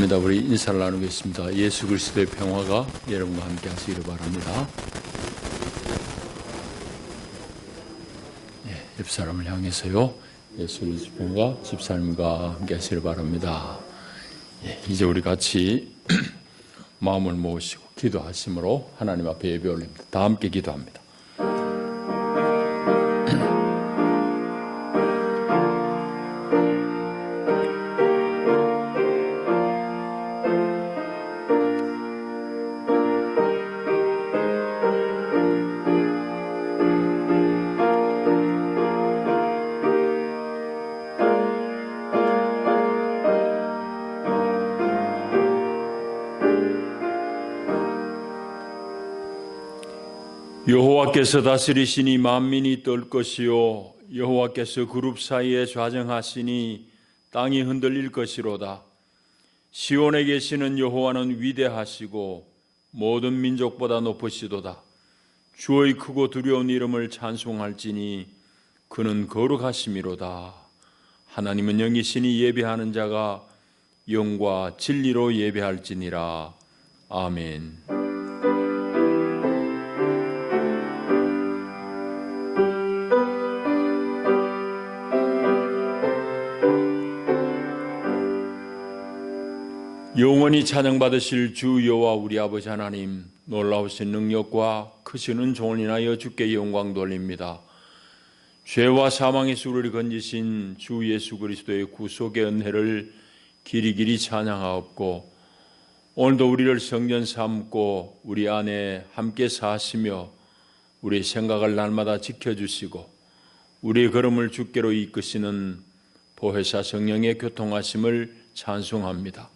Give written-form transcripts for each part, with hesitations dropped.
감사합니다. 우리 인사를 나누겠습니다. 예수 그리스도의 평화가 여러분과 함께 하시기를 바랍니다. 옆 사람을 향해서요. 예수 그리스도의 평화가 집사님과 함께 하시기를 바랍니다. 이제 우리 같이 마음을 모으시고 기도하심으로 하나님 앞에 예배 올립니다. 다 함께 기도합니다. 여호와께서 다스리시니 만민이 떨 것이요 여호와께서 그룹 사이에 좌정하시니 땅이 흔들릴 것이로다. 시온에 계시는 여호와는 위대하시고 모든 민족보다 높으시도다. 주의 크고 두려운 이름을 찬송할지니 그는 거룩하심이로다. 하나님은 영이시니 예배하는 자가 영과 진리로 예배할지니라. 아멘. 영원히 찬양받으실 주 여호와 우리 아버지 하나님, 놀라우신 능력과 크신 은총을 인하여 주께 영광 돌립니다. 죄와 사망의 수를 건지신 주 예수 그리스도의 구속의 은혜를 길이길이 찬양하옵고, 오늘도 우리를 성전 삼고 우리 안에 함께 사시며 우리의 생각을 날마다 지켜주시고 우리의 걸음을 주께로 이끄시는 보혜사 성령의 교통하심을 찬송합니다.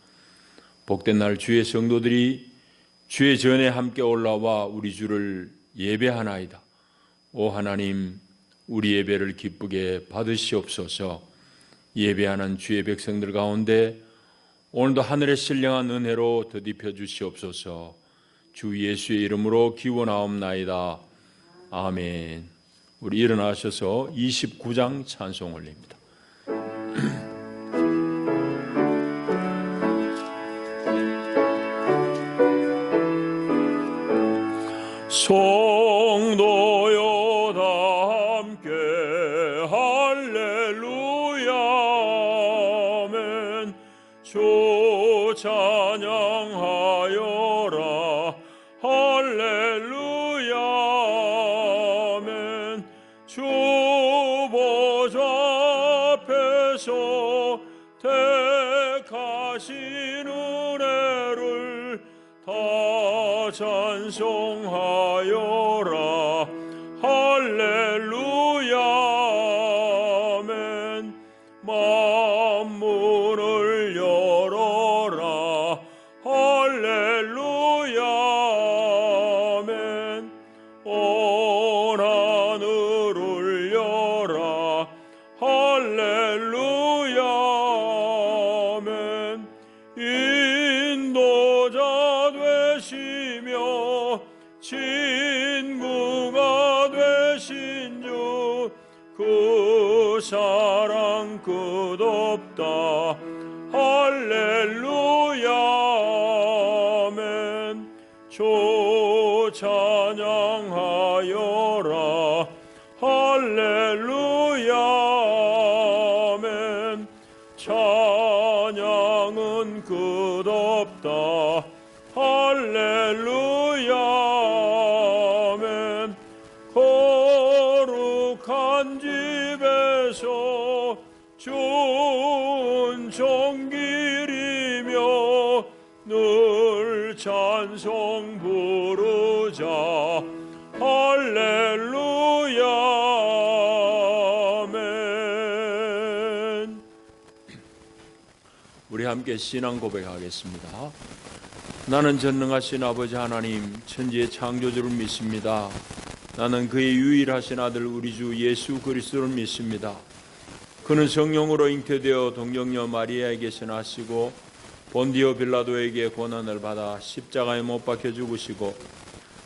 복된 날 주의 성도들이 주의 전에 함께 올라와 우리 주를 예배하나이다. 오 하나님, 우리 예배를 기쁘게 받으시옵소서. 예배하는 주의 백성들 가운데 오늘도 하늘의 신령한 은혜로 덧입혀 주시옵소서. 주 예수의 이름으로 기원하옵나이다. 아멘. 우리 일어나셔서 29장 찬송 올립니다. 성도여 다 함께 할렐루야 아멘. 주 찬양하여라 할렐루야 아멘. 주 보좌 앞에서 택하신 은혜를 다 찬송하여라 할렐루야 아멘. 만문을 열어라 할렐루야 아멘. 온 하늘을 열라 할렐루야 아멘. 인도자 되시며 친구가 되신 주 그 사랑 끝없다 할렐루야 아멘. 주 찬양하여라 할렐루야 아멘. 찬양은 끝없다 할렐루야 아멘. 거룩한 집에서 좋은 종길이며 늘 찬송 부르자 할렐루야 아멘. 우리 함께 신앙 고백하겠습니다. 나는 전능하신 아버지 하나님, 천지의 창조주를 믿습니다. 나는 그의 유일하신 아들 우리 주 예수 그리스도를 믿습니다. 그는 성령으로 잉태되어 동정녀 마리아에게서 나시고 본디오 빌라도에게 고난을 받아 십자가에 못 박혀 죽으시고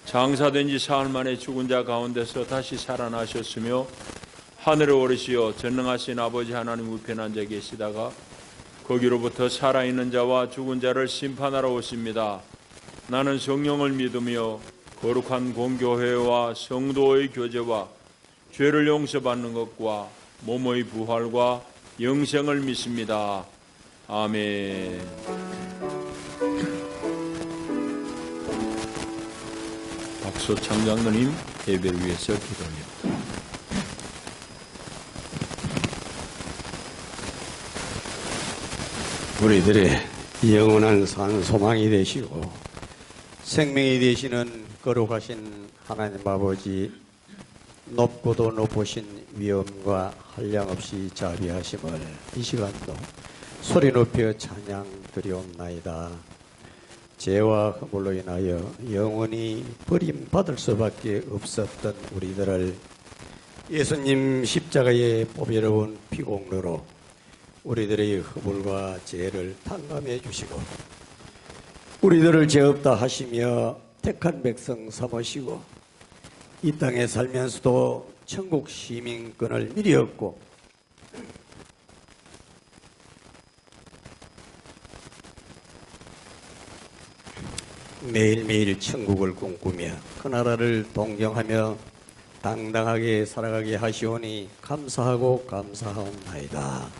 장사된 지 사흘 만에 죽은 자 가운데서 다시 살아나셨으며 하늘에 오르시어 전능하신 아버지 하나님 우편에 앉아 계시다가 거기로부터 살아있는 자와 죽은 자를 심판하러 오십니다. 나는 성령을 믿으며 거룩한 공교회와 성도의 교제와 죄를 용서받는 것과 몸의 부활과 영생을 믿습니다. 아멘. 박소창 장로님 예배를 위해서 기도합니다. 우리들의 영원한 산 소망이 되시고 생명이 되시는 거룩하신 하나님 아버지, 높고도 높으신 위엄과 한량없이 자비하심을 이 시간도 소리 높여 찬양 드리옵나이다. 죄와 허물로 인하여 영원히 버림받을 수밖에 없었던 우리들을 예수님 십자가의 보배로운 피공로로 우리들의 허물과 죄를 탕감해 주시고 우리들을 죄 없다 하시며 택한 백성 삼으시고 이 땅에 살면서도 천국 시민권을 미리 얻고 매일매일 천국을 꿈꾸며 그 나라를 동경하며 당당하게 살아가게 하시오니 감사하고 감사하옵나이다.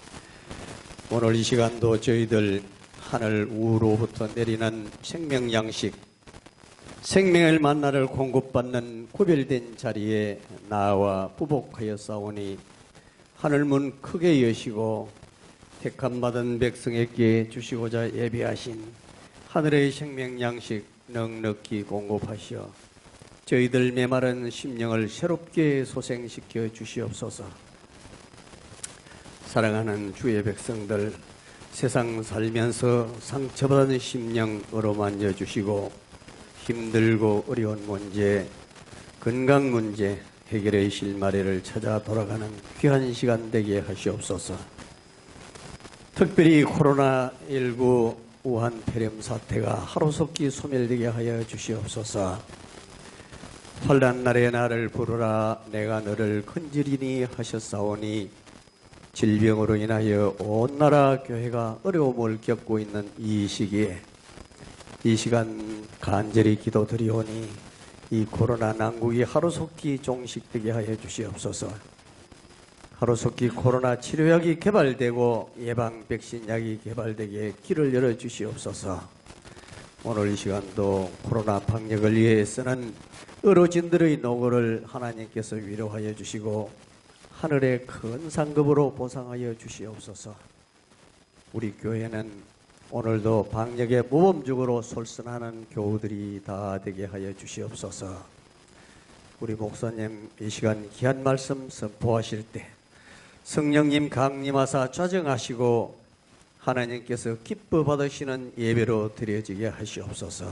오늘 이 시간도 저희들 하늘 우로부터 내리는 생명 양식, 생명을 만나를 공급받는 구별된 자리에 나와 부복하여 싸우니 하늘문 크게 여시고 택함받은 백성에게 주시고자 예비하신 하늘의 생명 양식 넉넉히 공급하시어 저희들 메마른 심령을 새롭게 소생시켜 주시옵소서. 사랑하는 주의 백성들, 세상 살면서 상처받은 심령 어루만져 주시고 힘들고 어려운 문제, 건강 문제 해결의 실마리를 찾아 돌아가는 귀한 시간 되게 하시옵소서. 특별히 코로나19 우한 폐렴 사태가 하루속히 소멸되게 하여 주시옵소서. 환난 날에 나를 부르라 내가 너를 건지리니 하셨사오니 질병으로 인하여 온 나라 교회가 어려움을 겪고 있는 이 시기에 이 시간 간절히 기도드리오니 이 코로나 난국이 하루속히 종식되게 하여 주시옵소서. 하루속히 코로나 치료약이 개발되고 예방 백신약이 개발되게 길을 열어 주시옵소서. 오늘 이 시간도 코로나 방역을 위해 쓰는 어르신들의 노고를 하나님께서 위로하여 주시고 하늘의 큰 상급으로 보상하여 주시옵소서. 우리 교회는 오늘도 방역에 모범적으로 솔선하는 교우들이 다 되게 하여 주시옵소서. 우리 목사님 이 시간 귀한 말씀 선포하실 때 성령님 강림하사 좌정하시고 하나님께서 기뻐 받으시는 예배로 드려지게 하시옵소서.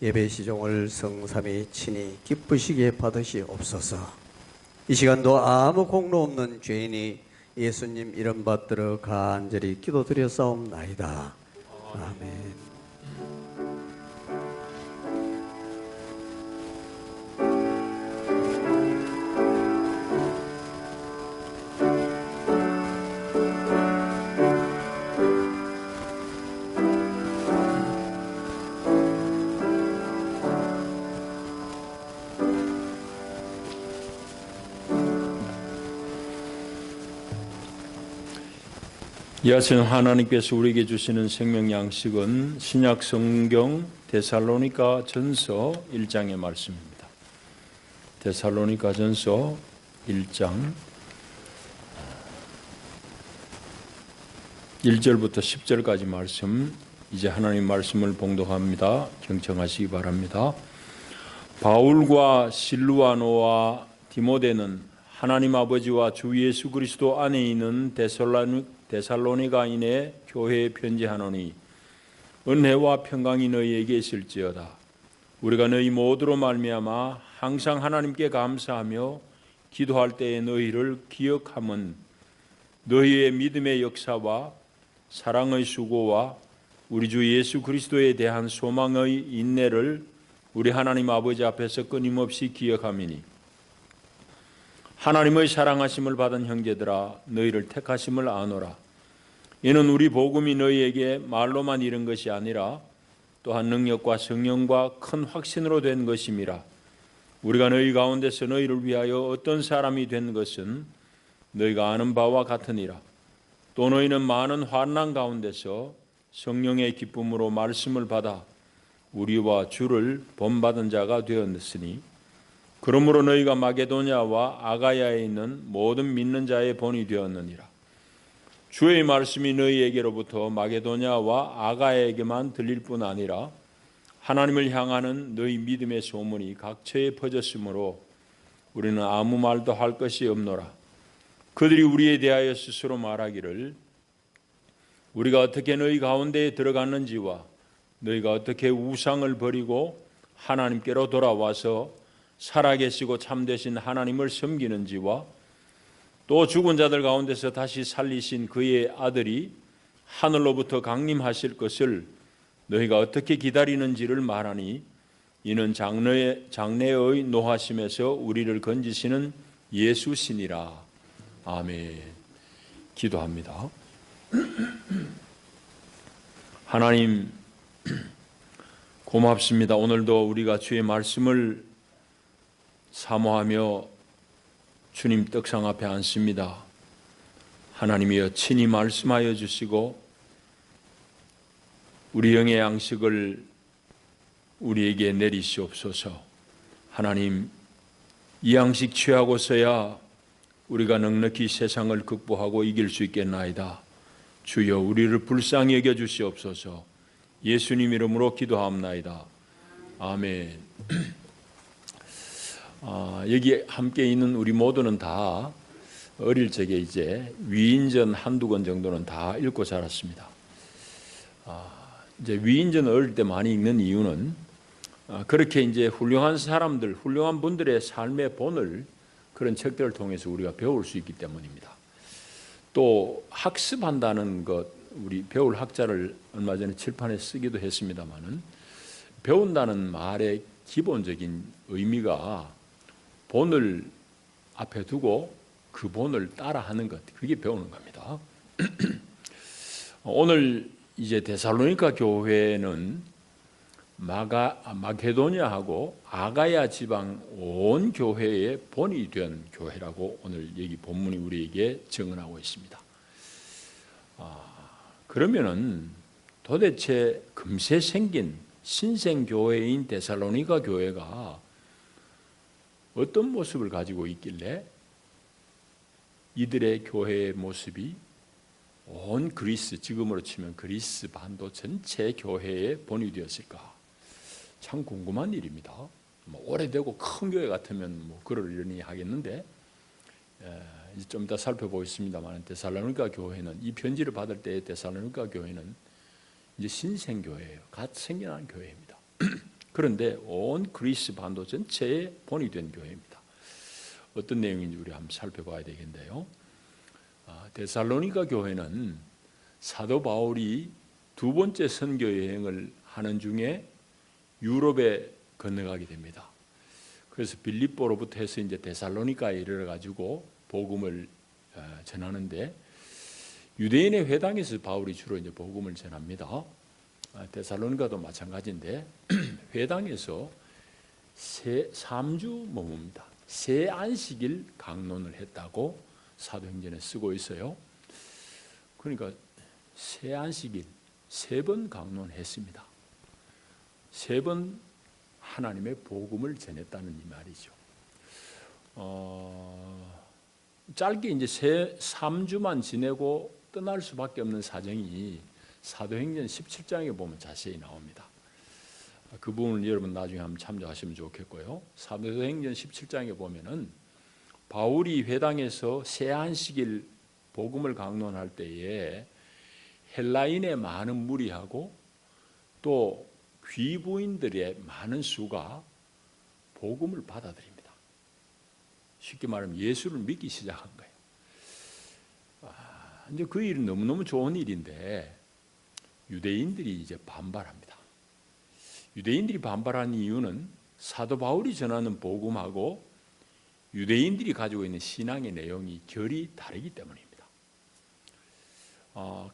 예배 시종을 성삼위 친히 기쁘시게 받으시옵소서. 이 시간도 아무 공로 없는 죄인이 예수님 이름 받들어 간절히 기도드렸사옵나이다. 아멘. 이하신 하나님께서 우리에게 주시는 생명 양식은 신약 성경 데살로니가 전서 1장의 말씀입니다. 데살로니가 전서 1장 1절부터 10절까지 말씀, 이제 하나님 말씀을 봉독합니다. 경청하시기 바랍니다. 바울과 실루아노와 디모데는 하나님 아버지와 주 예수 그리스도 안에 있는 데살로니가인의 교회에 편지하노니 은혜와 평강이 너희에게 있을지어다. 우리가 너희 모두로 말미암아 항상 하나님께 감사하며 기도할 때에 너희를 기억함은 너희의 믿음의 역사와 사랑의 수고와 우리 주 예수 그리스도에 대한 소망의 인내를 우리 하나님 아버지 앞에서 끊임없이 기억함이니 하나님의 사랑하심을 받은 형제들아 너희를 택하심을 아노라. 이는 우리 복음이 너희에게 말로만 이른 것이 아니라 또한 능력과 성령과 큰 확신으로 된 것임이라. 우리가 너희 가운데서 너희를 위하여 어떤 사람이 된 것은 너희가 아는 바와 같으니라. 또 너희는 많은 환난 가운데서 성령의 기쁨으로 말씀을 받아 우리와 주를 본받은 자가 되었으니, 그러므로 너희가 마게도냐와 아가야에 있는 모든 믿는 자의 본이 되었느니라. 주의 말씀이 너희에게로부터 마게도냐와 아가야에게만 들릴 뿐 아니라 하나님을 향하는 너희 믿음의 소문이 각처에 퍼졌으므로 우리는 아무 말도 할 것이 없노라. 그들이 우리에 대하여 스스로 말하기를 우리가 어떻게 너희 가운데에 들어갔는지와 너희가 어떻게 우상을 버리고 하나님께로 돌아와서 살아계시고 참되신 하나님을 섬기는지와 또 죽은 자들 가운데서 다시 살리신 그의 아들이 하늘로부터 강림하실 것을 너희가 어떻게 기다리는지를 말하니, 이는 장래의 노하심에서 우리를 건지시는 예수시니라. 아멘. 기도합니다. 하나님 고맙습니다. 오늘도 우리가 주의 말씀을 사모하며 주님 떡상 앞에 앉습니다. 하나님이여 친히 말씀하여 주시고 우리 영의 양식을 우리에게 내리시옵소서. 하나님, 이 양식 취하고서야 우리가 넉넉히 세상을 극복하고 이길 수 있겠나이다. 주여 우리를 불쌍히 여겨 주시옵소서. 예수님 이름으로 기도합나이다. 아멘. 여기 함께 있는 우리 모두는 다 어릴 적에 이제 위인전 한두 권 정도는 다 읽고 자랐습니다. 이제 위인전 어릴 때 많이 읽는 이유는 그렇게 이제 훌륭한 사람들, 훌륭한 분들의 삶의 본을 그런 책들을 통해서 우리가 배울 수 있기 때문입니다. 또 학습한다는 것, 우리 배울 학자를 얼마 전에 칠판에 쓰기도 했습니다만은, 배운다는 말의 기본적인 의미가 본을 앞에 두고 그 본을 따라하는 것, 그게 배우는 겁니다. 오늘 이제 데살로니가 교회는 마게도냐하고 아가야 지방 온 교회의 본이 된 교회라고 오늘 여기 본문이 우리에게 증언하고 있습니다. 그러면은 도대체 금세 생긴 신생교회인 데살로니가 교회가 어떤 모습을 가지고 있길래 이들의 교회의 모습이 온 그리스, 지금으로 치면 그리스 반도 전체 교회의 본이 되었을까? 참 궁금한 일입니다. 오래되고 큰 교회 같으면 그러려니 하겠는데, 이제 좀 이따 살펴보겠습니다만, 데살로니가 교회는, 이 편지를 받을 때 데살로니가 교회는 이제 신생교회예요. 갓 생겨난 교회입니다. 그런데 온 그리스 반도 전체의 본이 된 교회입니다. 어떤 내용인지 우리 한번 살펴봐야 되겠는데요. 데살로니가 교회는 사도 바울이 두 번째 선교 여행을 하는 중에 유럽에 건너가게 됩니다. 그래서 빌립보로부터 해서 이제 데살로니가에 이르러 가지고 복음을 전하는데, 유대인의 회당에서 바울이 주로 이제 복음을 전합니다. 데살로니가도 마찬가지인데 회당에서 3주 머뭅니다. 세 안식일 강론을 했다고 사도행전에 쓰고 있어요. 그러니까 세 안식일 3번 강론했습니다. 3번 하나님의 복음을 전했다는 이 말이죠. 짧게 이제 3주만 지내고 떠날 수밖에 없는 사정이 사도행전 17장에 보면 자세히 나옵니다. 그 부분을 여러분 나중에 한번 참조하시면 좋겠고요. 사도행전 17장에 보면은 바울이 회당에서 세 안식일 복음을 강론할 때에 헬라인의 많은 무리하고 또 귀부인들의 많은 수가 복음을 받아들입니다. 쉽게 말하면 예수를 믿기 시작한 거예요. 이제 그 일은 너무너무 좋은 일인데 유대인들이 이제 반발합니다. 유대인들이 반발한 이유는 사도 바울이 전하는 복음하고 유대인들이 가지고 있는 신앙의 내용이 결이 다르기 때문입니다.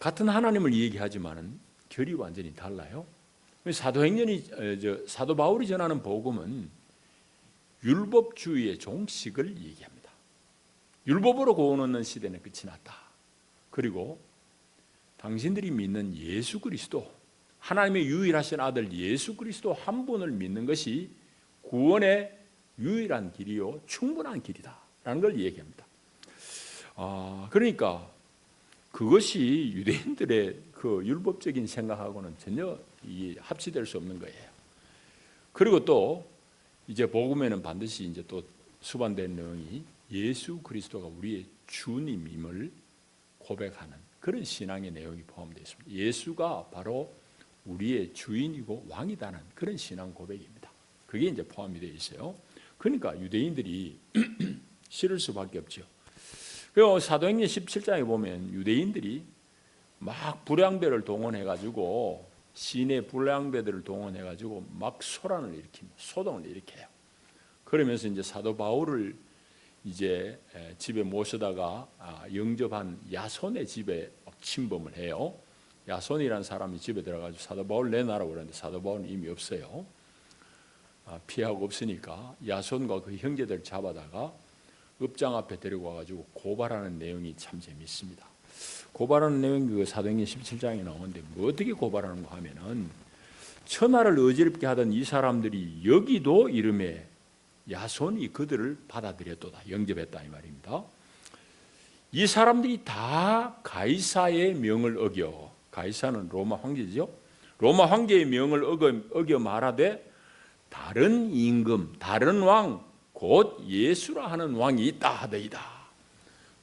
같은 하나님을 얘기하지만은 결이 완전히 달라요. 사도 바울이 전하는 복음은 율법주의의 종식을 얘기합니다. 율법으로 구원하는 시대는 끝이 났다. 그리고 당신들이 믿는 예수 그리스도, 하나님의 유일하신 아들 예수 그리스도 한 분을 믿는 것이 구원의 유일한 길이요 충분한 길이다라는 걸 얘기합니다. 그러니까 그것이 유대인들의 그 율법적인 생각하고는 전혀 합치될 수 없는 거예요. 그리고 또 이제 복음에는 반드시 이제 또 수반된 내용이 예수 그리스도가 우리의 주님임을 고백하는 그런 신앙의 내용이 포함되어 있습니다. 예수가 바로 우리의 주인이고 왕이다는 그런 신앙 고백입니다. 그게 이제 포함이 되어 있어요. 그러니까 유대인들이 싫을 수밖에 없죠. 그리고 사도행전 17장에 보면 유대인들이 막 불량배를 동원해가지고 시내 불량배들을 동원해가지고 막 소란을 일으킵니다. 소동을 일으켜요. 그러면서 이제 사도 바울을 이제 집에 모셔다가 영접한 야손의 집에 침범을 해요. 야손이라는 사람이 집에 들어가지고 사도 바울 내놔라고 그러는데 사도 바울은 이미 없어요. 피하고 없으니까 야손과 그 형제들 잡아다가 읍장 앞에 데리고 와가지고 고발하는 내용이 참 재미있습니다. 고발하는 내용이 그 사도행전 17장에 나오는데 뭐 어떻게 고발하는가 하면은 천하를 어지럽게 하던 이 사람들이 여기도 이름에 야손이 그들을 받아들였도다, 영접했다 이 말입니다. 이 사람들이 다 가이사의 명을 어겨, 가이사는 로마 황제죠. 로마 황제의 명을 어겨 말하되 다른 임금, 다른 왕, 곧 예수라 하는 왕이 있다 하더이다.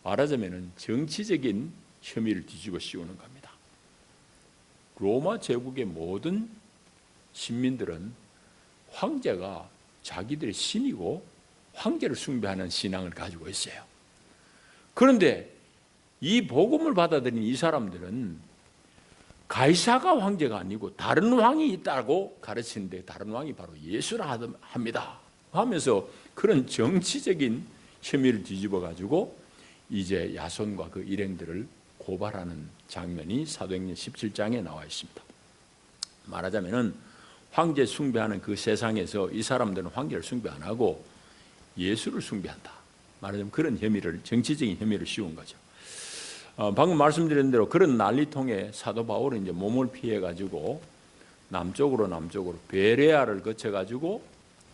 말하자면 정치적인 혐의를 뒤집어 씌우는 겁니다. 로마 제국의 모든 신민들은 황제가 자기들의 신이고 황제를 숭배하는 신앙을 가지고 있어요. 그런데 이 복음을 받아들인 이 사람들은 가이사가 황제가 아니고 다른 왕이 있다고 가르치는데 다른 왕이 바로 예수라 합니다 하면서 그런 정치적인 혐의를 뒤집어 가지고 이제 야손과 그 일행들을 고발하는 장면이 사도행전 17장에 나와 있습니다. 말하자면은 황제 숭배하는 그 세상에서 이 사람들은 황제를 숭배 안 하고 예수를 숭배한다. 말하자면 그런 혐의를, 정치적인 혐의를 씌운 거죠. 방금 말씀드린 대로 그런 난리통에 사도 바울은 이제 몸을 피해 가지고 남쪽으로 베레아를 거쳐 가지고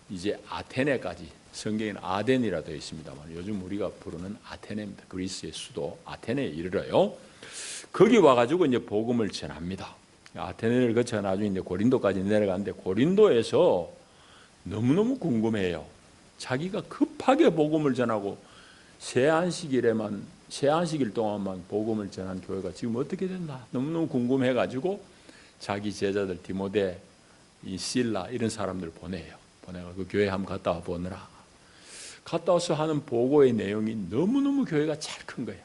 이제 아테네까지, 성경에는 아덴이라 되어 있습니다만 요즘 우리가 부르는 아테네입니다. 그리스의 수도 아테네에 이르러요. 거기 와가지고 이제 복음을 전합니다. 아테네를 거쳐 나중에 이제 고린도까지 내려가는데 고린도에서 너무너무 궁금해요. 자기가 급하게 복음을 전하고 새 안식일 동안만 복음을 전한 교회가 지금 어떻게 됐나 너무너무 궁금해가지고 자기 제자들 디모데, 이 실라 이런 사람들 보내요. 보내가 그 교회 한번 갔다 와 보느라. 갔다 와서 하는 보고의 내용이 너무너무 교회가 잘 큰 거예요.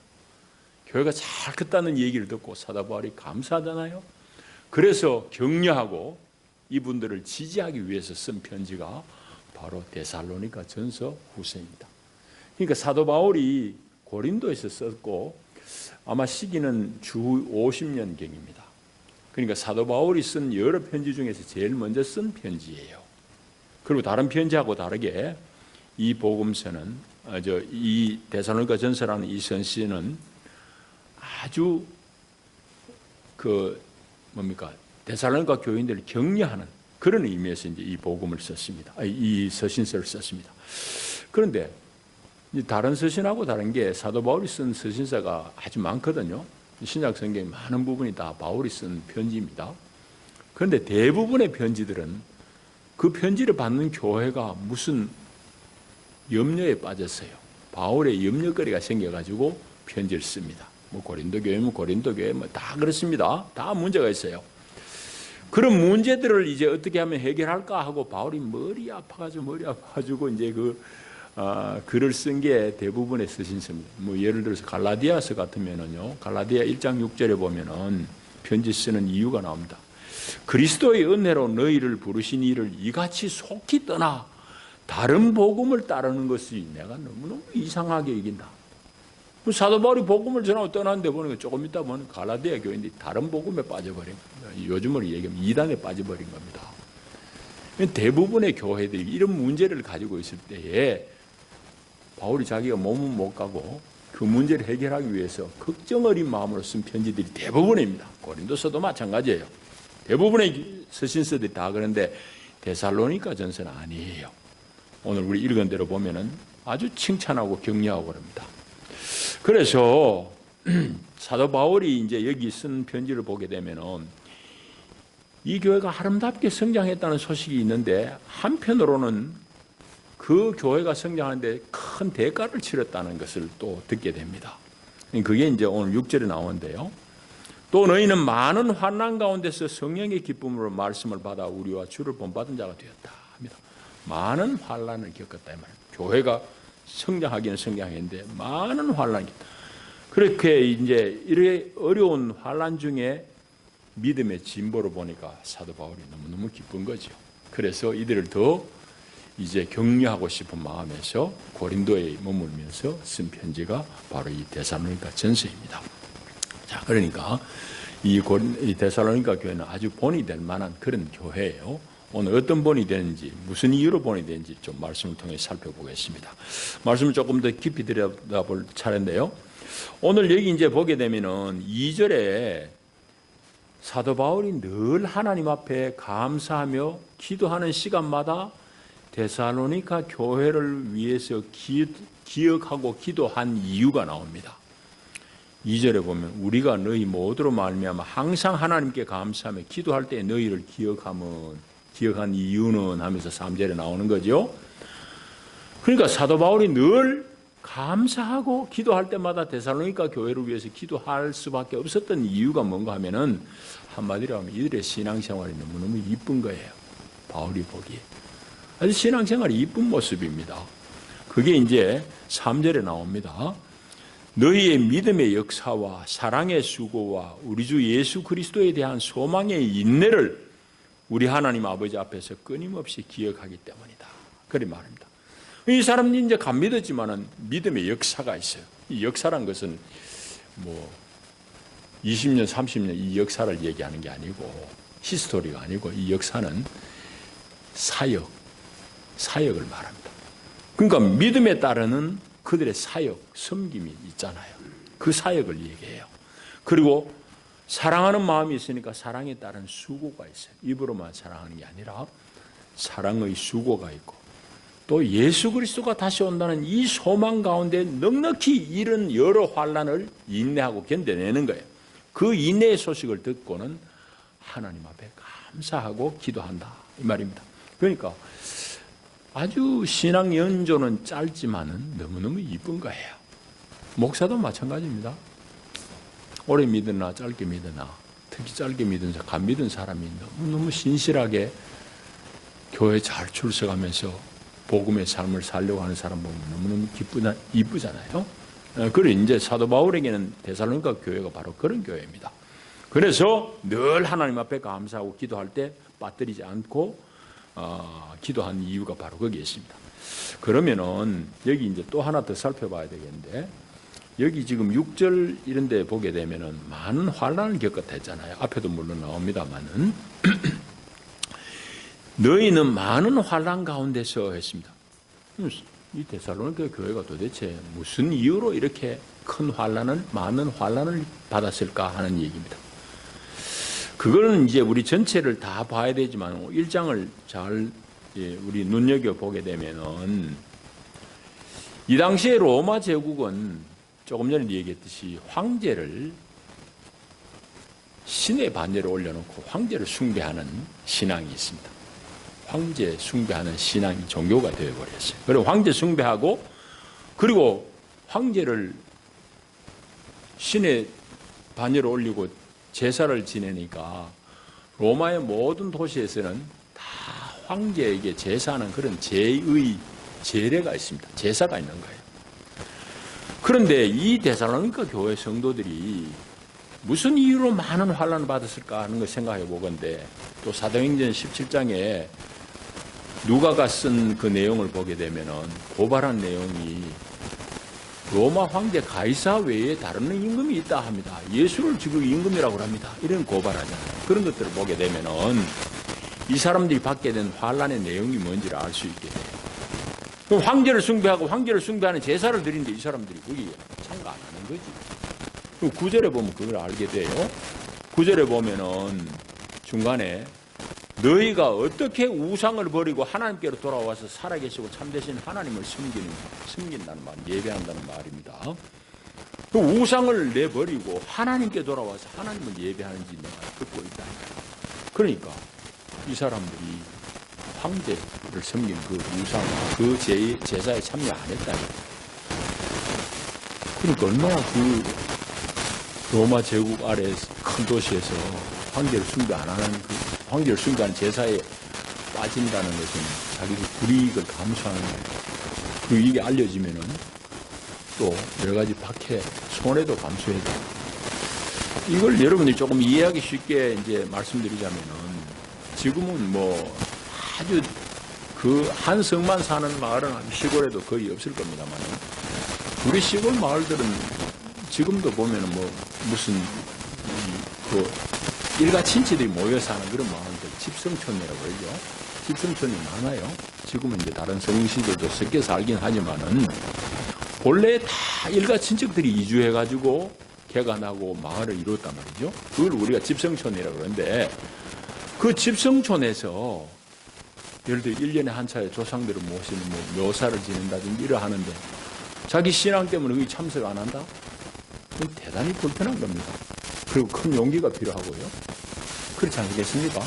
교회가 잘 컸다는 얘기를 듣고 사도 바울이 감사하잖아요. 그래서 격려하고 이분들을 지지하기 위해서 쓴 편지가 바로 데살로니가 전서 후서입니다. 그러니까 사도 바울이 고린도에서 썼고 아마 시기는 주 50년경입니다. 그러니까 사도 바울이 쓴 여러 편지 중에서 제일 먼저 쓴 편지예요. 그리고 다른 편지하고 다르게 이 복음서는 이 데살로니가 전서라는 이 선시는 아주 데살로니가 교인들을 격려하는 그런 의미에서 이제 이 복음을 썼습니다. 이 서신서를 썼습니다. 그런데 다른 서신하고 다른 게 사도 바울이 쓴 서신서가 아주 많거든요. 신약 성경의 많은 부분이 다 바울이 쓴 편지입니다. 그런데 대부분의 편지들은 그 편지를 받는 교회가 무슨 염려에 빠졌어요. 바울의 염려거리가 생겨가지고 편지를 씁니다. 뭐 고린도 교회면 고린도 교회 뭐 다 그렇습니다. 다 문제가 있어요. 그런 문제들을 이제 어떻게 하면 해결할까 하고 바울이 머리 아파가지고 이제 글을 쓴 게 대부분의 서신서입니다. 뭐 예를 들어서 갈라디아서 같으면은요, 갈라디아 1장 6절에 보면은 편지 쓰는 이유가 나옵니다. 그리스도의 은혜로 너희를 부르신 이를 이같이 속히 떠나 다른 복음을 따르는 것이 내가 너무너무 이상하게 여긴다. 사도 바울이 복음을 전하고 떠났는데 보니까 조금 있다 보면 갈라디아 교인들이 다른 복음에 빠져버린 겁니다. 요즘으로 얘기하면 이단에 빠져버린 겁니다. 대부분의 교회들이 이런 문제를 가지고 있을 때에 바울이 자기가 몸은 못 가고 그 문제를 해결하기 위해서 걱정 어린 마음으로 쓴 편지들이 대부분입니다. 고린도서도 마찬가지예요. 대부분의 서신서들이 다 그런데 데살로니가 전서는 아니에요. 오늘 우리 읽은 대로 보면은 아주 칭찬하고 격려하고 그럽니다. 그래서 사도 바울이 이제 여기 쓴 편지를 보게 되면은 이 교회가 아름답게 성장했다는 소식이 있는데 한편으로는 그 교회가 성장하는데 큰 대가를 치렀다는 것을 또 듣게 됩니다. 그게 이제 오늘 6절에 나오는데요. 또 너희는 많은 환난 가운데서 성령의 기쁨으로 말씀을 받아 우리와 주를 본받은 자가 되었다 합니다. 많은 환난을 겪었다 이 말입니다. 교회가 성장하기는 성장했는데 많은 환난이 있다. 그렇게 이제 이렇게 어려운 환난 중에 믿음의 진보를 보니까 사도 바울이 너무너무 기쁜 거죠. 그래서 이들을 더 이제 격려하고 싶은 마음에서 고린도에 머물면서 쓴 편지가 바로 이 데살로니가 전서입니다. 자, 그러니까 이 데살로니가 교회는 아주 본이 될 만한 그런 교회예요. 오늘 어떤 본이 되는지, 무슨 이유로 본이 되는지 좀 말씀을 통해 살펴보겠습니다. 말씀을 조금 더 깊이 들여다볼 차례인데요. 오늘 여기 이제 보게 되면은 2절에 사도 바울이 늘 하나님 앞에 감사하며 기도하는 시간마다 데살로니가 교회를 위해서 기억하고 기도한 이유가 나옵니다. 2절에 보면 우리가 너희 모두로 말미암아 항상 하나님께 감사하며 기도할 때 너희를 기억한 이유는 하면서 3절에 나오는 거죠. 그러니까 사도 바울이 늘 감사하고 기도할 때마다 데살로니가 교회를 위해서 기도할 수밖에 없었던 이유가 뭔가 하면은 한마디로 하면 이들의 신앙생활이 너무너무 이쁜 거예요. 바울이 보기에. 아주 신앙생활이 이쁜 모습입니다. 그게 이제 3절에 나옵니다. 너희의 믿음의 역사와 사랑의 수고와 우리 주 예수 그리스도에 대한 소망의 인내를 우리 하나님 아버지 앞에서 끊임없이 기억하기 때문이다. 그리 말입니다. 이 사람이 이제 감 믿었지만은 믿음의 역사가 있어요. 이 역사란 것은 뭐 20년, 30년 이 역사를 얘기하는 게 아니고 히스토리가 아니고 이 역사는 사역을 말합니다. 그러니까 믿음에 따르는 그들의 사역, 섬김이 있잖아요. 그 사역을 얘기해요. 그리고 사랑하는 마음이 있으니까 사랑에 따른 수고가 있어요. 입으로만 사랑하는 게 아니라 사랑의 수고가 있고 또 예수 그리스도가 다시 온다는 이 소망 가운데 넉넉히 이런 여러 환난을 인내하고 견뎌내는 거예요. 그 인내의 소식을 듣고는 하나님 앞에 감사하고 기도한다 이 말입니다. 그러니까 아주 신앙 연조는 짧지만은 너무너무 이쁜 거예요. 목사도 마찬가지입니다. 오래 믿으나 짧게 믿으나 특히 짧게 믿은 사람, 간 믿은 사람이 너무너무 신실하게 교회 잘 출석하면서 복음의 삶을 살려고 하는 사람 보면 너무너무 이쁘잖아요. 그리고 이제 사도 바울에게는 데살로니가 교회가 바로 그런 교회입니다. 그래서 늘 하나님 앞에 감사하고 기도할 때 빠뜨리지 않고 기도한 이유가 바로 거기에 있습니다. 그러면은 여기 이제 또 하나 더 살펴봐야 되겠는데 여기 지금 6절 이런 데 보게 되면은 많은 환난을 겪었다 했잖아요. 앞에도 물론 나옵니다만은 너희는 많은 환난 가운데서 했습니다. 이 데살로니가 교회가 도대체 무슨 이유로 이렇게 많은 환난을 받았을까 하는 얘기입니다. 그거는 이제 우리 전체를 다 봐야 되지만 1장을 잘 우리 눈여겨보게 되면은 이 당시에 로마 제국은 조금 전에 얘기했듯이 황제를 신의 반열에 올려놓고 황제를 숭배하는 신앙이 있습니다. 황제 숭배하는 신앙이 종교가 되어버렸어요. 그리고 황제 숭배하고 그리고 황제를 신의 반열에 올리고 제사를 지내니까 로마의 모든 도시에서는 다 황제에게 제사하는 그런 제례가 있습니다. 제사가 있는 거예요. 그런데 이 데살로니가 교회 성도들이 무슨 이유로 많은 환난을 받았을까 하는 걸 생각해 보건대 또 사도행전 17장에 누가가 쓴 그 내용을 보게 되면은 고발한 내용이 로마 황제 가이사 외에 다른 임금이 있다 합니다. 예수를 지금 임금이라고 합니다. 이런 고발하잖아요. 그런 것들을 보게 되면은 이 사람들이 받게 된 환란의 내용이 뭔지를 알 수 있게 돼요. 그럼 황제를 숭배하고 황제를 숭배하는 제사를 드리는데 이 사람들이 거기에 참가 안 하는 거지. 그럼 9절에 보면 그걸 알게 돼요. 9절에 보면은 중간에 너희가 어떻게 우상을 버리고 하나님께로 돌아와서 살아계시고 참되신 하나님을 숨긴다는 말, 예배한다는 말입니다. 그 우상을 내버리고 하나님께 돌아와서 하나님을 예배하는지 내가 듣고 있다. 그러니까 이 사람들이 황제를 섬긴 그 우상, 그 제사에 참여 안 했다. 그러니까 얼마나 그 로마 제국 아래 큰 도시에서 황제를 숭배 안 하는 그 황제를 숭배하는 제사에 빠진다는 것은 자기의 불이익을 감수하는 거예요. 그리고 이게 알려지면은 또 여러 가지 박해, 손해도 감수해야 돼요. 이걸 여러분들이 조금 이해하기 쉽게 이제 말씀드리자면은 지금은 뭐 아주 그 한 성만 사는 마을은 시골에도 거의 없을 겁니다만 우리 시골 마을들은 지금도 보면은 뭐 무슨 그 일가 친지들이 모여 사는 그런 마을들 집성촌이라고 그러죠. 집성촌이 많아요. 지금은 이제 다른 성시들도 섞여 살긴 하지만은 본래 다 일가 친척들이 이주해가지고 개간하고 마을을 이루었단 말이죠. 그걸 우리가 집성촌이라고 그러는데 그 집성촌에서 예를 들어 1년에 한 차례 조상들을 모시는 뭐 묘사를 지낸다든지 이러 하는데 자기 신앙 때문에 거기 참석 안 한다? 그건 대단히 불편한 겁니다. 그리고 큰 용기가 필요하고요. 그렇지 않겠습니까?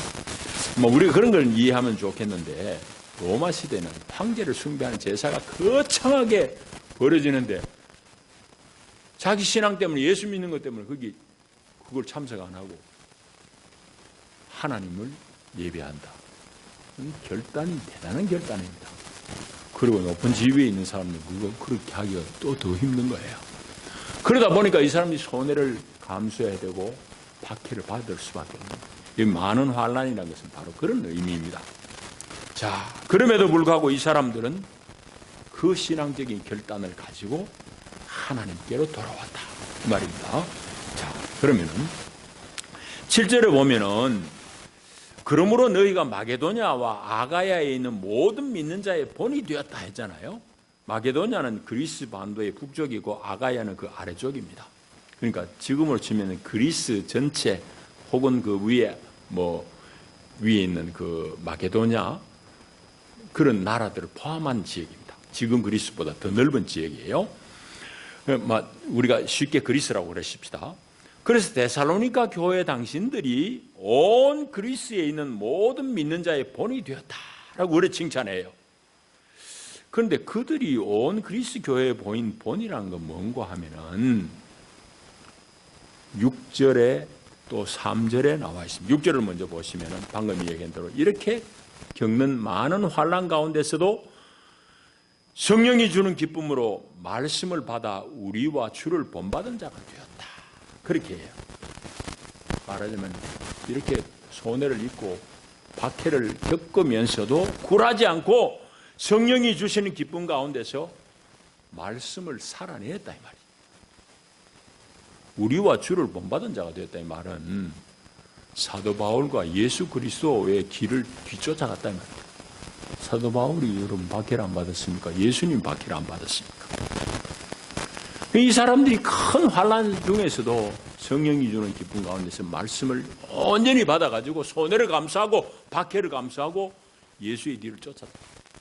뭐 우리가 그런 걸 이해하면 좋겠는데 로마 시대는 황제를 숭배하는 제사가 거창하게 벌어지는데 자기 신앙 때문에 예수 믿는 것 때문에 그걸 참석 안 하고 하나님을 예배한다. 결단이 대단한 결단입니다. 그리고 높은 지위에 있는 사람은 그걸 그렇게 하기가 또 더 힘든 거예요. 그러다 보니까 이 사람이 손해를 감수해야 되고 박해를 받을 수밖에 없는 거예요. 이 많은 환란이라는 것은 바로 그런 의미입니다. 자, 그럼에도 불구하고 이 사람들은 그 신앙적인 결단을 가지고 하나님께로 돌아왔다. 그 말입니다. 자, 그러면은 7절에 보면은 그러므로 너희가 마게도냐와 아가야에 있는 모든 믿는 자의 본이 되었다 했잖아요. 마게도냐는 그리스 반도의 북쪽이고 아가야는 그 아래쪽입니다. 그러니까 지금으로 치면 그리스 전체 혹은 그 위에 위에 있는 그 마게도냐 그런 나라들을 포함한 지역입니다. 지금 그리스보다 더 넓은 지역이에요. 우리가 쉽게 그리스라고 그러십시다. 그래서 데살로니가 교회 당신들이 온 그리스에 있는 모든 믿는 자의 본이 되었다라고 우리 칭찬해요. 그런데 그들이 온 그리스 교회의 본이라는 건 뭔가 하면은 6절에 또 3절에 나와 있습니다. 6절을 먼저 보시면은 방금 얘기한 대로 이렇게 겪는 많은 환난 가운데서도 성령이 주는 기쁨으로 말씀을 받아 우리와 주를 본받은 자가 되었다. 그렇게 해요. 말하자면 이렇게 손해를 입고 박해를 겪으면서도 굴하지 않고 성령이 주시는 기쁨 가운데서 말씀을 살아냈다 이 말이에요. 우리와 주를 본받은 자가 되었다 이 말은 사도 바울과 예수 그리스도의 길을 뒤쫓아갔다 이 말이에요. 사도 바울이 여러분 박해를 안 받았습니까? 예수님 박해를 안 받았습니까? 이 사람들이 큰 환난 중에서도 성령이 주는 기쁨 가운데서 말씀을 온전히 받아가지고 손해를 감수하고 박해를 감수하고 예수의 뒤를 쫓았다.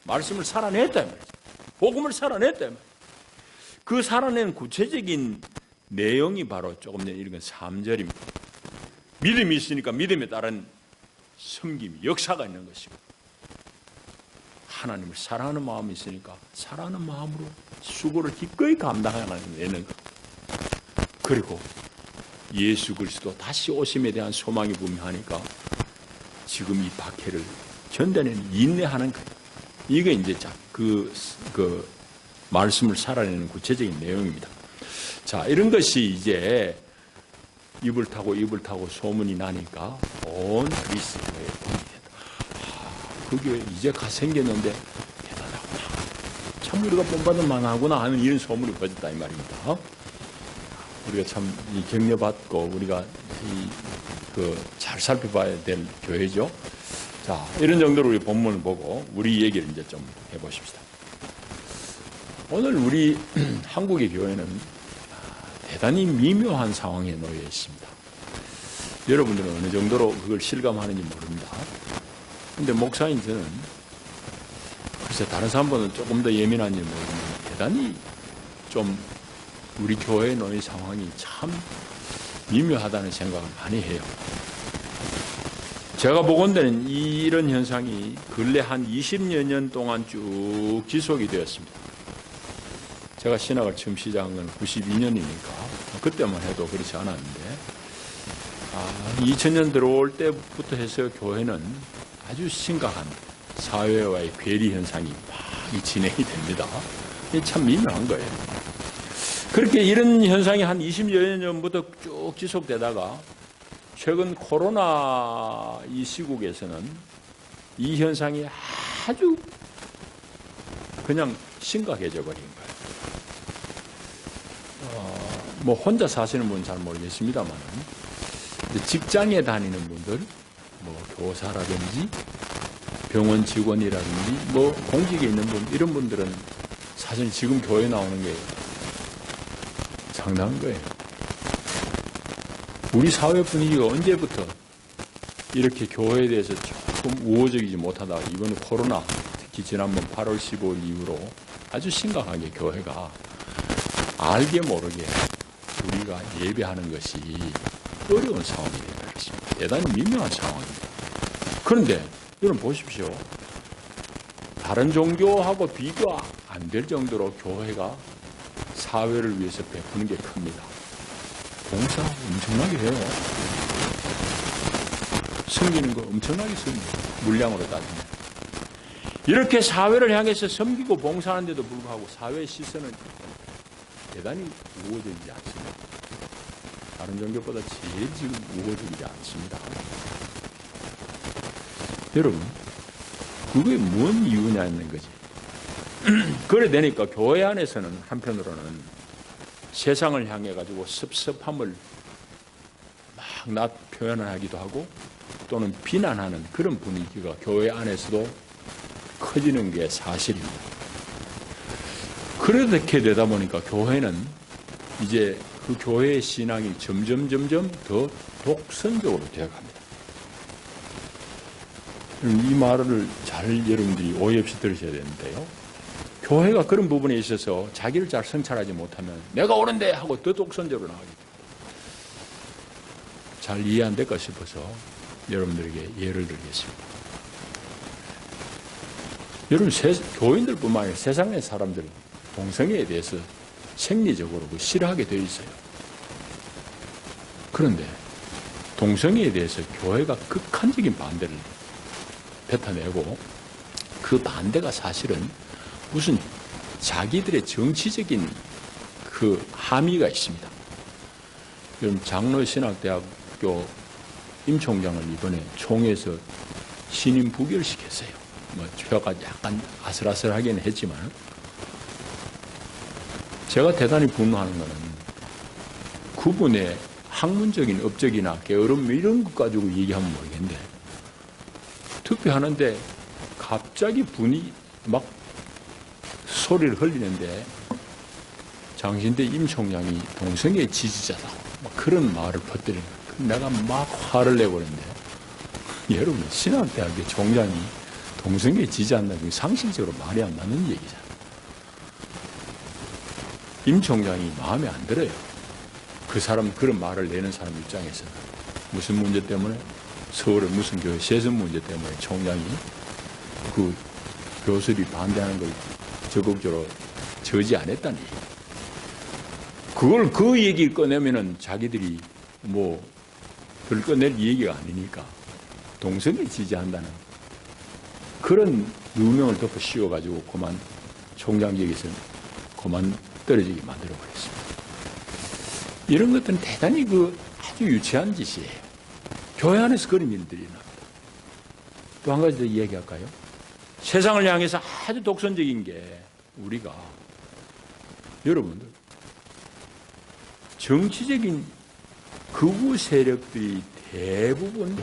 말씀을 살아냈다 이 말이죠. 복음을 살아냈다 이 말이죠. 그 살아낸 구체적인 내용이 바로 조금 전에 읽은 3절입니다. 믿음이 있으니까 믿음에 따른 섬김, 역사가 있는 것이고 하나님을 사랑하는 마음이 있으니까 사랑하는 마음으로 수고를 기꺼이 감당하는 것. 그리고 예수 그리스도 다시 오심에 대한 소망이 분명하니까 지금 이 박해를 견뎌내는 인내하는 것. 이게 이제 그 말씀을 살아내는 구체적인 내용입니다. 자, 이런 것이 이제 입을 타고 소문이 나니까 온 그리스도의 본이 된다. 그 교회 이제 가 생겼는데 대단하구나. 자, 참 우리가 본받을 만하구나 하는 이런 소문이 퍼졌다 이 말입니다. 우리가 참 격려받고 우리가 잘 살펴봐야 될 교회죠. 자, 이런 정도로 우리 본문을 보고 우리 얘기를 이제 좀 해보십시다. 오늘 우리 한국의 교회는 대단히 미묘한 상황에 놓여 있습니다. 여러분들은 어느 정도로 그걸 실감하는지 모릅니다. 근데 목사인 저는 글쎄 다른 사람보다는 조금 더 예민한지 모르지만 대단히 좀 우리 교회에 놓인 상황이 참 미묘하다는 생각을 많이 해요. 제가 보건대는 이런 현상이 근래 한 20여 년 동안 쭉 지속이 되었습니다. 제가 신학을 처음 시작한 건 92년이니까 그때만 해도 그렇지 않았는데 2000년 들어올 때부터 해서 교회는 아주 심각한 사회와의 괴리 현상이 막 진행이 됩니다. 이게 참 미묘한 거예요. 그렇게 이런 현상이 한 20여 년 전부터 쭉 지속되다가 최근 코로나 이 시국에서는 이 현상이 아주 그냥 심각해져 버린 거예요. 뭐 혼자 사시는 분은 잘 모르겠습니다만 직장에 다니는 분들, 뭐 교사라든지 병원 직원이라든지 뭐 공직에 있는 분 이런 분들은 사실 지금 교회 나오는 게 상당한 거예요. 우리 사회 분위기가 언제부터 이렇게 교회에 대해서 조금 우호적이지 못하다가 이번 코로나 특히 지난번 8월 15일 이후로 아주 심각하게 교회가 알게 모르게 우리가 예배하는 것이 어려운 상황이 되어 있습니다. 대단히 미묘한 상황입니다. 그런데 여러분 보십시오. 다른 종교하고 비교 안 될 정도로 교회가 사회를 위해서 베푸는 게 큽니다. 봉사 엄청나게 해요. 섬기는 거 엄청나게 씁니다. 물량으로 따지면. 이렇게 사회를 향해서 섬기고 봉사하는데도 불구하고 사회의 시선은 대단히 우호적이지 않습니다. 다른 종교보다 제일 지금 우호적이지 않습니다. 여러분, 그게 뭔 이유냐는 거지. 그래 되니까 교회 안에서는 한편으로는 세상을 향해 가지고 섭섭함을 막 표현하기도 하고 또는 비난하는 그런 분위기가 교회 안에서도 커지는 게 사실입니다. 그렇게 되다 보니까 교회는 이제 그 교회의 신앙이 점점 더 독선적으로 되어갑니다. 이 말을 잘 여러분들이 오해 없이 들으셔야 되는데요. 교회가 그런 부분에 있어서 자기를 잘 성찰하지 못하면 내가 옳은데 하고 더 독선적으로 나가게 됩니다. 잘 이해 안 될까 싶어서 여러분들에게 예를 들겠습니다. 여러분, 교인들뿐만 아니라 세상의 사람들 동성애에 대해서 생리적으로 싫어하게 되어 있어요. 그런데 동성애에 대해서 교회가 극한적인 반대를 뱉어내고 그 반대가 사실은 무슨 자기들의 정치적인 그 함의가 있습니다. 여러분, 장로신학대학교 임 총장을 이번에 총회에서 신임 부결시켰어요. 뭐 표가 약간 아슬아슬하긴 했지만 제가 대단히 분노하는 것은 그분의 학문적인 업적이나 게으름 이런 것 가지고 얘기하면 모르겠는데 투표하는데 갑자기 분이 막 소리를 흘리는데 장신대 임 총장이 동성애 지지자다 막 그런 말을 퍼뜨리는 거예요. 내가 막 화를 내버렸는데 여러분, 신학대학교 총장이 동성애 지지한다는 게 상식적으로 말이 안 맞는 얘기잖아요. 임 총장이 마음에 안 들어요. 그 사람, 그런 말을 내는 사람 입장에서는. 무슨 문제 때문에? 서울의 무슨 교회 세습 문제 때문에 총장이 그 교수들이 반대하는 걸 적극적으로 저지 안 했다니. 그걸 그 얘기를 꺼내면은 자기들이 뭐 별 꺼낼 얘기가 아니니까 동성애 지지한다는 그런 누명을 덮어 씌워가지고 그만 총장직에서 그만 떨어지게 만들어버렸습니다. 이런 것들은 대단히 아주 유치한 짓이에요. 교회 안에서 그런 일들이 납니다. 또 한 가지 더 이야기할까요? 세상을 향해서 아주 독선적인 게 우리가 여러분들 정치적인 극우 세력들이 대부분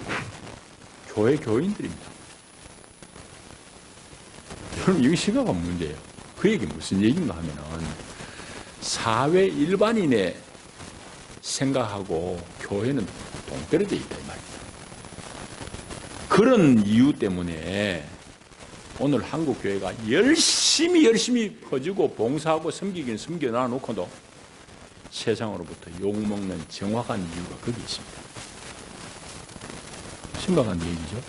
교회 교인들입니다. 여러분 이게 심각한 문제예요. 그 얘기 무슨 얘기인가 하면은 사회 일반인의 생각하고 교회는 동떨어져 있다 이 말입니다. 그런 이유 때문에 오늘 한국 교회가 열심히 퍼지고 봉사하고 섬기긴 섬겨놔 놓고도 세상으로부터 욕먹는 정확한 이유가 거기 있습니다. 심각한 얘기죠.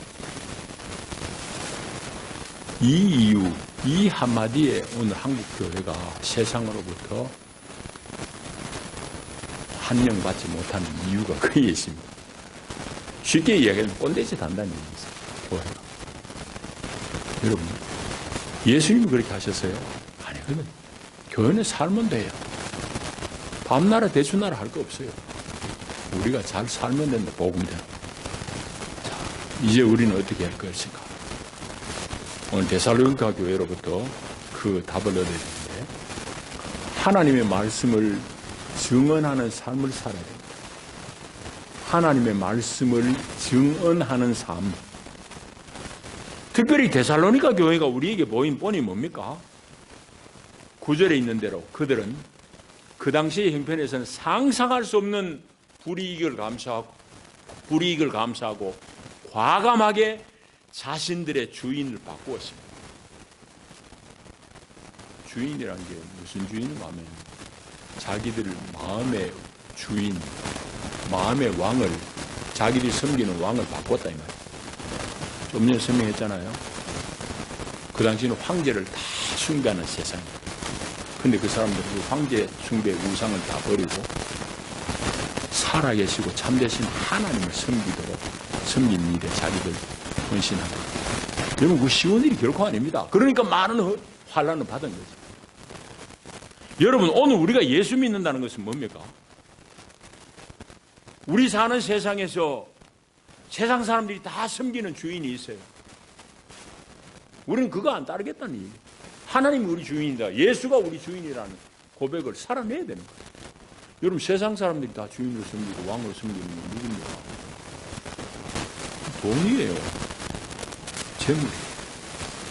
이 이유, 이 한마디에 오늘 한국 교회가 세상으로부터 한명받지 못하는 이유가 거기에 있습니다. 쉽게 이야기하면 꼰대짓 한다는 얘기입니다. 교회가. 여러분, 예수님이 그렇게 하셨어요? 아니거든요. 교회는 살면 돼요. 밤나라 대추나라 할 거 없어요. 우리가 잘 살면 된다, 복음대로. 자, 이제 우리는 어떻게 할 것인가? 오늘 데살로니가 교회로부터 그 답을 얻어야 되는데, 하나님의 말씀을 증언하는 삶을 살아야 됩니다. 하나님의 말씀을 증언하는 삶. 특별히 데살로니가 교회가 우리에게 보인 본이 뭡니까? 9절에 있는 대로 그들은 그 당시의 형편에서는 상상할 수 없는 불이익을 감수하고 과감하게 자신들의 주인을 바꾸었습니다. 주인이란 게 무슨 주인을 하면 자기들 마음의 주인, 마음의 왕을, 자기들이 섬기는 왕을 바꿨다 이 말이에요. 좀 전에 설명했잖아요. 그 당시에는 황제를 다 숭배하는 세상이에요. 근데 그 사람들은 그 황제 숭배 우상을 다 버리고 살아계시고 참되신 하나님을 섬기는 일에 자기들 헌신하고. 여러분 그 쉬운 일이 결코 아닙니다. 그러니까 많은 환난을 받은 거죠. 여러분 오늘 우리가 예수 믿는다는 것은 뭡니까? 우리 사는 세상에서 세상 사람들이 다 섬기는 주인이 있어요. 우리는 그거 안 따르겠다는 얘기예요. 하나님이 우리 주인이다. 예수가 우리 주인이라는 고백을 살아내야 되는 거예요. 여러분 세상 사람들이 다 주인으로 섬기고 왕으로 섬기는 건 누굽니까? 돈이에요. 재물이에요.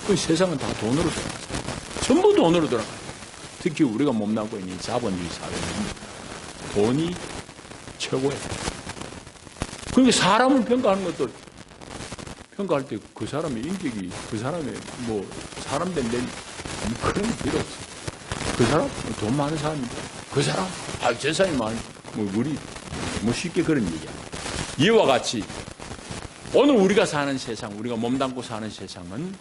그 세상은 다 돈으로 돌아가요. 전부 돈으로 돌아가요. 특히 우리가 몸담고 있는 자본주의 사회는 돈이 최고예요. 그러니까 사람을 평가하는 것도 평가할 때 그 사람의 인격이 그 사람의 뭐 사람 된 그런 게 필요 없어요. 그 사람 돈 많은 사람인데 그 사람 저 사람이 뭐 우리 뭐 쉽게 그런 얘기야. 이와 같이 오늘 우리가 사는 세상, 우리가 몸담고 사는 세상은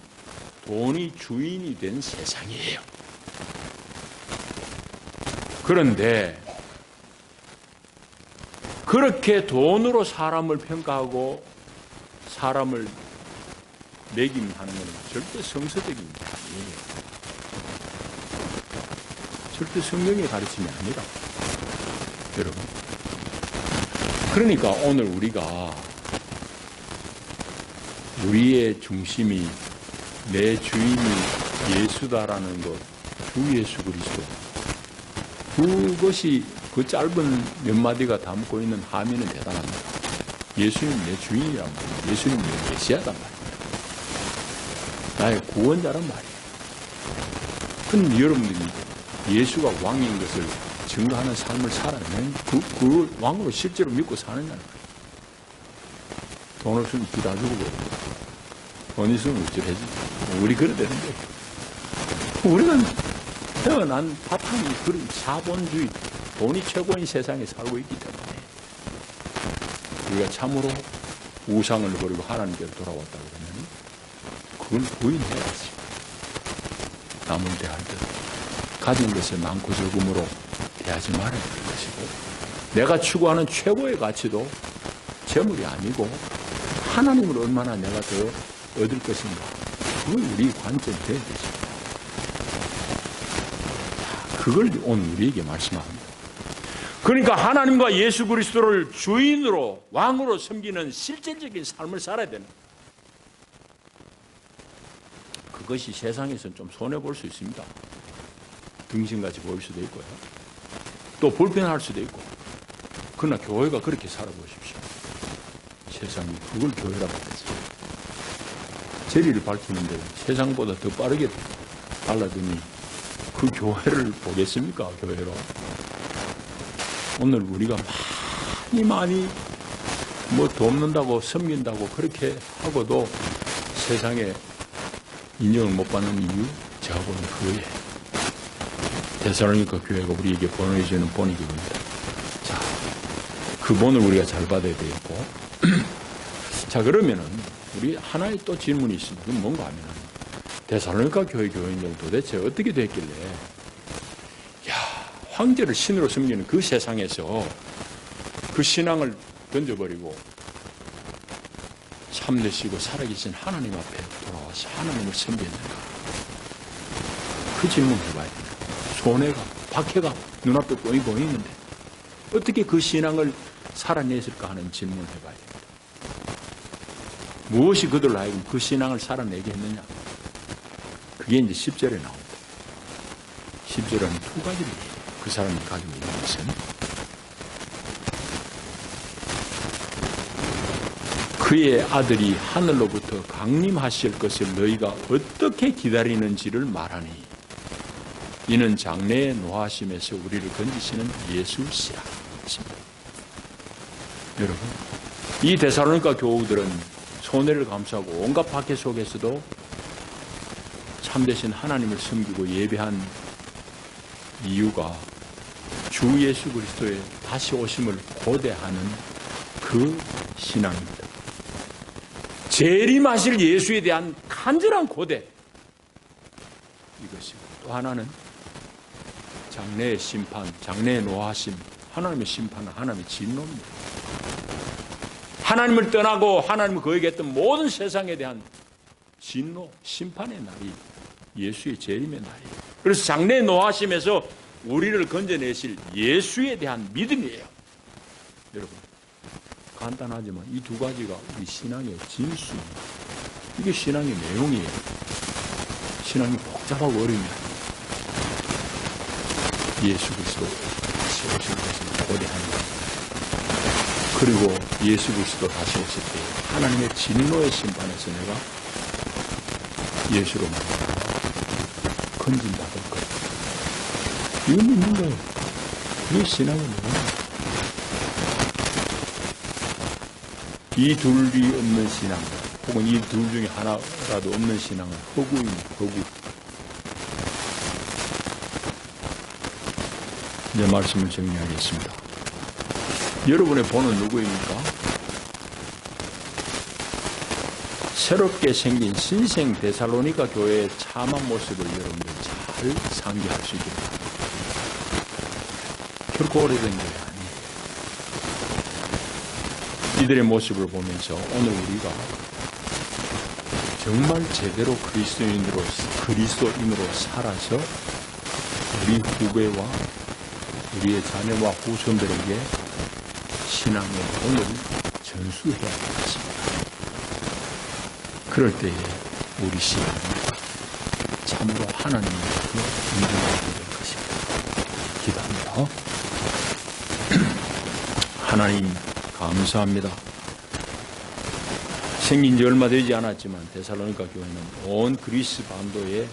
돈이 주인이 된 세상이에요. 그런데 그렇게 돈으로 사람을 평가하고 사람을 매김하는 것은 절대 성서적인 아니에요. 절대 성경의 가르침이 아니라 여러분. 그러니까 오늘 우리가 우리의 중심이 내 주인이 예수다라는 것, 주 예수 그리스도. 그것이 그 짧은 몇 마디가 담고 있는 함의는 대단합니다. 예수님 내 주인이란 말이에요. 예수님 내 메시아단 말이에요. 나의 구원자란 말이에요. 근데 여러분들이 예수가 왕인 것을 증거하는 삶을 살아내면 그 왕으로 실제로 믿고 사느냐는 거예요. 돈 없으면 비 다 주고 돈 있으면 어쩌해지. 우리 그래야 되는데 우리는 태어난 바탕이 그런 자본주의 돈이 최고인 세상에 살고 있기 때문에 우리가 참으로 우상을 버리고 하나님께로 돌아왔다 그러면 그걸 부인해야지. 남을 대할 때 가진 것을 많고 적음으로 대하지 말아야 될 것이고 내가 추구하는 최고의 가치도 재물이 아니고 하나님을 얼마나 내가 더 얻을 것인가 그걸 우리 관점이 되어야 되죠. 그걸 오늘 우리에게 말씀합니다. 그러니까 하나님과 예수 그리스도를 주인으로 왕으로 섬기는 실질적인 삶을 살아야 되는 거예요. 그것이 세상에서는 좀 손해볼 수 있습니다. 등신같이 보일 수도 있고요. 또 불편할 수도 있고. 그러나 교회가 그렇게 살아보십시오. 세상이 그걸 교회라고 했어요. 진리를 밝히는데 세상보다 더 빠르게 달라더니 그 교회를 보겠습니까? 교회로. 오늘 우리가 많이 뭐 돕는다고 섬긴다고 그렇게 하고도 세상에 인정을 못 받는 이유, 저하고는 그거예요. 데살로니가 교회가 우리에게 보내주는 본이 그겁니다. 자, 그 본을 우리가 잘 받아야 되겠고. 자, 그러면은 우리 하나의 또 질문이 있습니다. 그건 뭔가 하면은 데살로니가 교회 교인들 도대체 어떻게 됐길래 황제를 신으로 섬기는 그 세상에서 그 신앙을 던져버리고 참되시고 살아계신 하나님 앞에 돌아와서 하나님을 섬겼는가? 그 질문 해봐야 됩니다. 손해가, 박해가 눈앞에 보이는데 어떻게 그 신앙을 살아냈을까 하는 질문을 해봐야 됩니다. 무엇이 그들로 하여금 그 신앙을 살아내게 했느냐? 그게 이제 10절에 나옵니다. 10절에는 두 가지를 얘기해요. 그 사람이 가지고 있는 것은 그의 아들이 하늘로부터 강림하실 것을 너희가 어떻게 기다리는지를 말하니 이는 장래의 노하심에서 우리를 건지시는 예수시라. 여러분, 이 데살로니가 교우들은 손해를 감수하고 온갖 박해 속에서도 참되신 하나님을 섬기고 예배한 이유가 주 예수 그리스도의 다시 오심을 고대하는 그 신앙입니다. 재림하실 예수에 대한 간절한 고대, 이것이고 또 하나는 장래의 심판, 장래의 노하심, 하나님의 심판은 하나님의 진노입니다. 하나님을 떠나고 하나님을 거역했던 모든 세상에 대한 진노, 심판의 날이 예수의 재림의 날이에요. 그래서 장래의 노하심에서 우리를 건져내실 예수에 대한 믿음이에요. 여러분, 간단하지만 이 두 가지가 우리 신앙의 진수입니다. 이게 신앙의 내용이에요. 신앙이 복잡하고 어려우면 예수 그리스도 다시 오실 것을 고대하는 것. 그리고 예수 그리스도 다시 오실 때 하나님의 진노의 심판에서 내가 예수로 만나 건진받을 것. 이거 믿는 거예요. 이게 신앙의 내용이에요. 이 둘이 없는 신앙, 혹은 이 둘 중에 하나라도 없는 신앙은 허구입니다. 허구. 내 말씀을 정리하겠습니다. 여러분의 본은 누구입니까? 새롭게 생긴 신생 데살로니가 교회의 참한 모습을 여러분들 잘 상기할 수 있게 됩니다. 결코 오래된 게 아니에요. 이들의 모습을 보면서 오늘 우리가 정말 제대로 그리스도인으로 살아서 우리 후배와 우리의 자녀와 후손들에게 신앙의 본을 전수해야 할 것입니다. 그럴 때에 우리 신앙은 참으로 하나님의 인정하게 될 것입니다. 기도합니다. 하나님 감사합니다. 생긴 지 얼마 되지 않았지만 데살로니가 교회는 온 그리스 반도의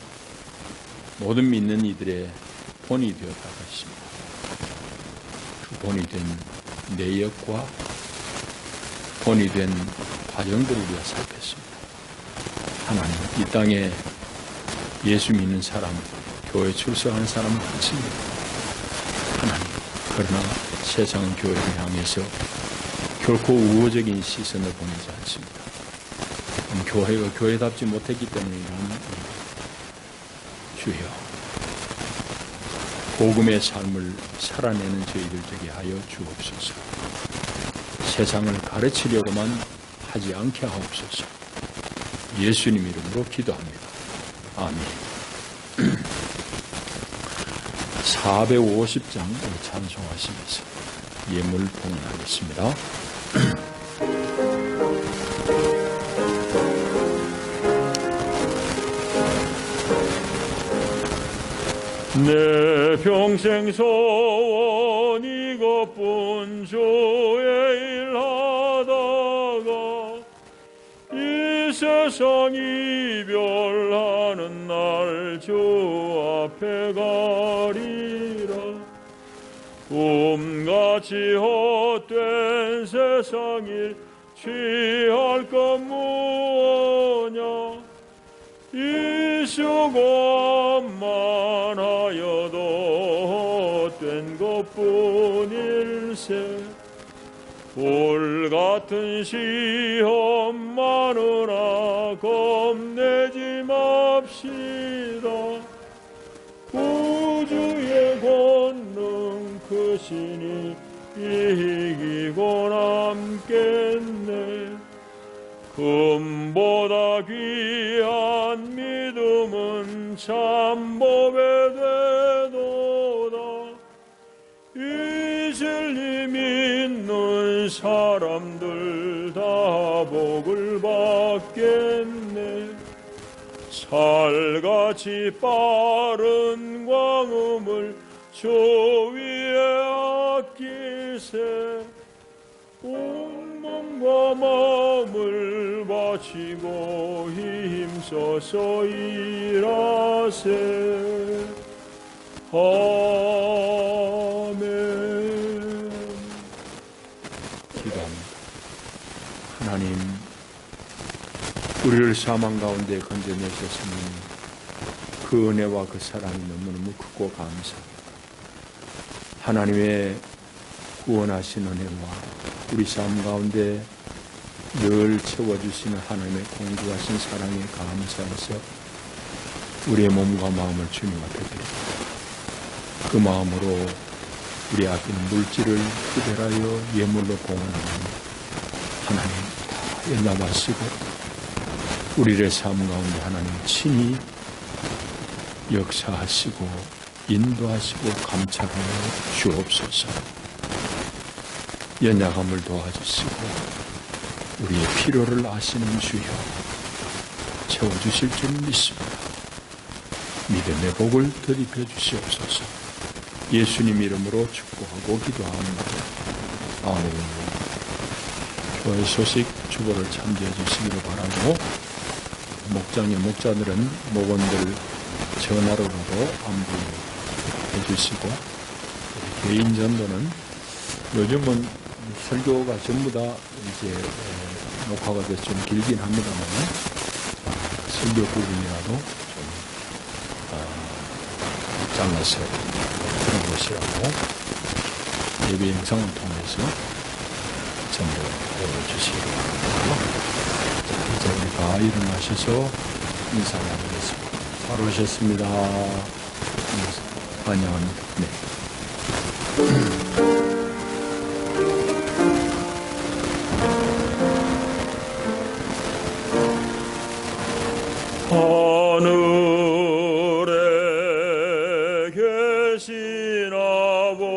모든 믿는 이들의 본이 되었다고 했습니다. 그 본이 된 내역과 본이 된 과정들을 우리가 살폈습니다. 하나님, 이 땅에 예수 믿는 사람, 교회 출석하는 사람은 많습니다. 하나님, 그러나 세상은 교회를 향해서 결코 우호적인 시선을 보내지 않습니다. 교회가 교회답지 못했기 때문이라는 주여, 복음의 삶을 살아내는 저희들 되게 하여 주옵소서. 세상을 가르치려고만 하지 않게 하옵소서. 예수님 이름으로 기도합니다. 아멘. 450장 찬송하시면서 예물 봉헌하겠습니다. 내 평생 소원 이것뿐 주의 일하다가 이 세상 이별하는 날 주 앞에 가리라. 꿈같이 헛된 세상일 취할 것 무엇냐. 이 수고만 하여도 헛된 것뿐일세. 불같은 시험만으나 겁내지 맙시다. 우주의 권능 크시니 이기고 남겠네. 금보다 귀한 믿음은 참법에 되도다. 이 진리 믿는 사람들 다 복을 받겠네. 살같이 빠른 광음을 주 위에 아끼세. 온 몸과 마음을 바치고 힘써서 일하세. 아멘. 기도합니다. 하나님, 우리를 사망 가운데 건져내셨으니 그 은혜와 그 사랑이 너무너무 크고 감사합니다. 하나님의 구원하신 은혜와 우리 삶 가운데 늘 채워주시는 하나님의 공급하신 사랑에 감사해서 우리의 몸과 마음을 주님 앞에 드립니다. 그 마음으로 우리 아낀 물질을 구별하여 예물로 공헌하는 하나님 다 일러마시고 우리의 삶 가운데 하나님 친히 역사하시고 인도하시고 감찰하여 주옵소서. 연약함을 도와주시고 우리의 필요를 아시는 주여 채워주실 줄 믿습니다. 믿음의 복을 드립해 주시옵소서. 예수님 이름으로 축복하고 기도합니다. 아멘. 교회 소식 주보를 참조해 주시기를 바라고, 목장의 목자들은 목원들 전화로라도 안부해 주시고, 개인 전도는 요즘은 설교가 전부 다 이제 녹화가 돼서 좀 길긴 합니다만 설교 부분이라도 좀 잘라서 들어보시라고 예배 영상을 통해서 전도해 주시기 바랍니다. 자, 이제 우리 다 일어나셔서 인사 나누겠습니다. 잘 오셨습니다. 환영합니다. 네. 하늘에 계신 아버지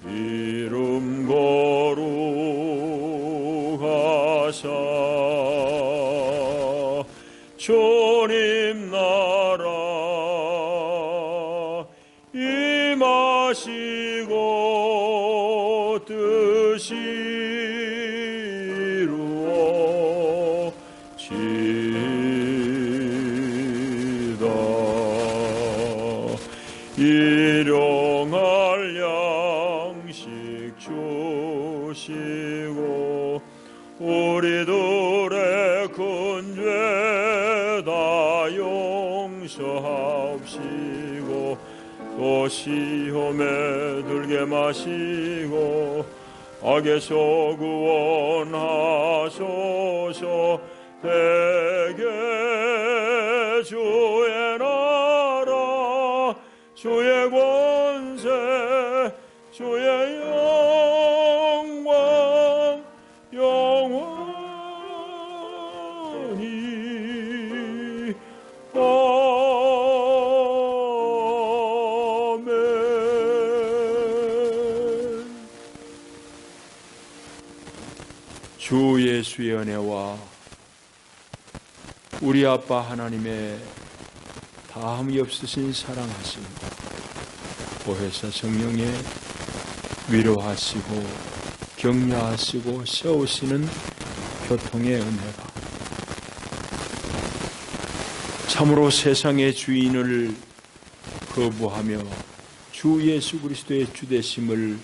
이름 거룩하사 주님 나라 임하시고 뜻이 일용할 양식 주시고 우리들의 큰 죄 다 용서하옵시고 또 시험에 들게 마시고 악에서 구원하소서. 대개 주의 나라 주의 권세 주의 영광 영원히 아멘. 주 예수의 은혜와 우리 아빠 하나님의 다함이 없으신 사랑하심, 보혜사 성령의 위로하시고 격려하시고 세우시는 교통의 은혜가 참으로 세상의 주인을 거부하며 주 예수 그리스도의 주되심을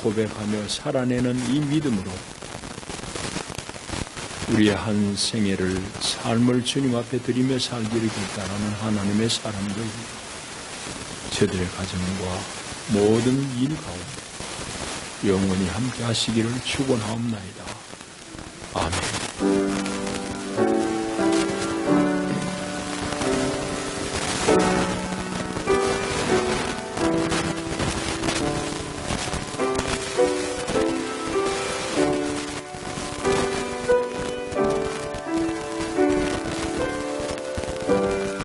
고백하며 살아내는 이 믿음으로 우리의 한 생애를 삶을 주님 앞에 드리며 살기를 결단하는 하나님의 사람들, 저들의 가정과 모든 일 가운데 영원히 함께 하시기를 축원하옵나이다.